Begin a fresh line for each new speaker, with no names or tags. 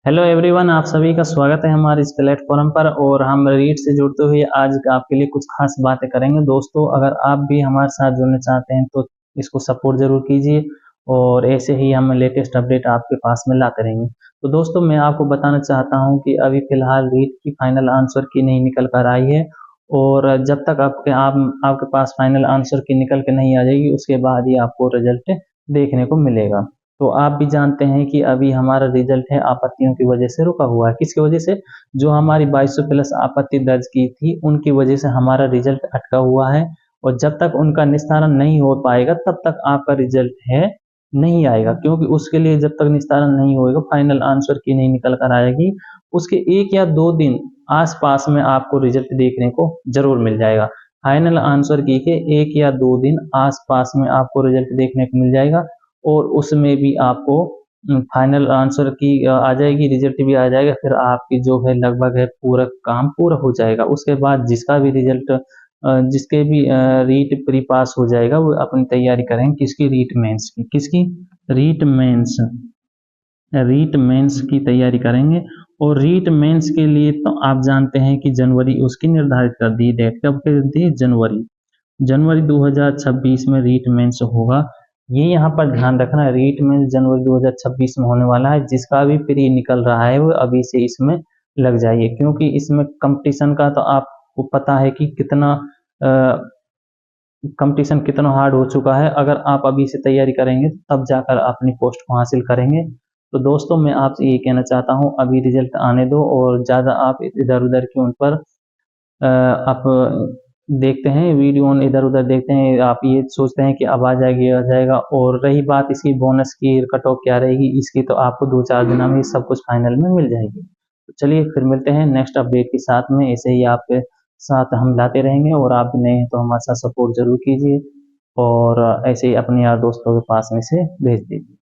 Hello everyone, आप सभी का स्वागत है हमारे इस प्लेटफॉर्म पर। और हम रीट से जुड़ते हुए आज आपके लिए कुछ खास बातें करेंगे। दोस्तों, अगर आप भी हमारे साथ जुड़ना चाहते हैं तो इसको सपोर्ट जरूर कीजिए और ऐसे ही हम लेटेस्ट अपडेट आपके पास में लाते रहेंगे। तो दोस्तों, मैं आपको बताना चाहता हूं कि अभी फिलहाल रीट की फाइनल आंसर की नहीं निकल कर आई है। और जब तक आपके पास फाइनल आंसर की निकल के नहीं आ जाएगी, उसके बाद ही आपको रिजल्ट देखने को मिलेगा। तो आप भी जानते हैं कि अभी हमारा रिजल्ट है आपत्तियों की वजह से रुका हुआ है। किसकी वजह से? जो हमारी 2200 प्लस आपत्ति दर्ज की थी, उनकी वजह से हमारा रिजल्ट अटका हुआ है। और जब तक उनका निस्तारण नहीं हो पाएगा तब तक आपका रिजल्ट है नहीं आएगा, क्योंकि उसके लिए जब तक निस्तारण नहीं होएगा, फाइनल आंसर की नहीं निकल कर आएगी, उसके 1 या 2 दिन आसपास में आपको रिजल्ट देखने को जरूर मिल जाएगा। फाइनल आंसर की के 1 या 2 दिन आसपास में आपको रिजल्ट देखने को मिल जाएगा और उसमें भी आपको फाइनल आंसर की आ जाएगी, रिजल्ट भी आ जाएगा। फिर आपकी जो है लगभग है पूरा काम पूरा हो जाएगा। उसके बाद जिसका भी रिजल्ट जिसके भी रीट प्री पास हो जाएगा, वो अपनी तैयारी करेंगे। किसकी? रीट मेंस की। किसकी? रीट मेंस। रीट मेंस की तैयारी करेंगे। और रीट मेंस के लिए तो आप जानते हैं कि जनवरी उसकी निर्धारित कर दी, डेट कब कर दी? जनवरी। जनवरी 2026 में रीट मेंस होगा। ये यहाँ पर ध्यान रखना, रीट मेंस जनवरी 2026 में होने वाला है। जिसका भी प्री निकल रहा है वो अभी से इसमें लग जाइए, क्योंकि इसमें कंपटीशन का तो आपको पता है कि कितना कंपटीशन कितना हार्ड हो चुका है। अगर आप अभी से तैयारी करेंगे तब जाकर अपनी पोस्ट को हासिल करेंगे। तो दोस्तों, मैं आपसे ये कहना चाहता हूँ, अभी रिजल्ट आने दो और ज़्यादा आप इधर उधर की उन पर आप देखते हैं वीडियो, इधर उधर देखते हैं, आप ये सोचते हैं कि अब आ जाएगी आ जाएगा। और रही बात इसकी बोनस की, कट ऑफ क्या रहेगी इसकी, तो आपको 2-4 दिन में सब कुछ फाइनल में मिल जाएगी। तो चलिए फिर मिलते हैं नेक्स्ट अपडेट के साथ में। ऐसे ही आपके साथ हम लाते रहेंगे और आप नए हैं तो हमारे साथ सपोर्ट जरूर कीजिए और ऐसे ही अपने यार दोस्तों के पास में से भेज दीजिए।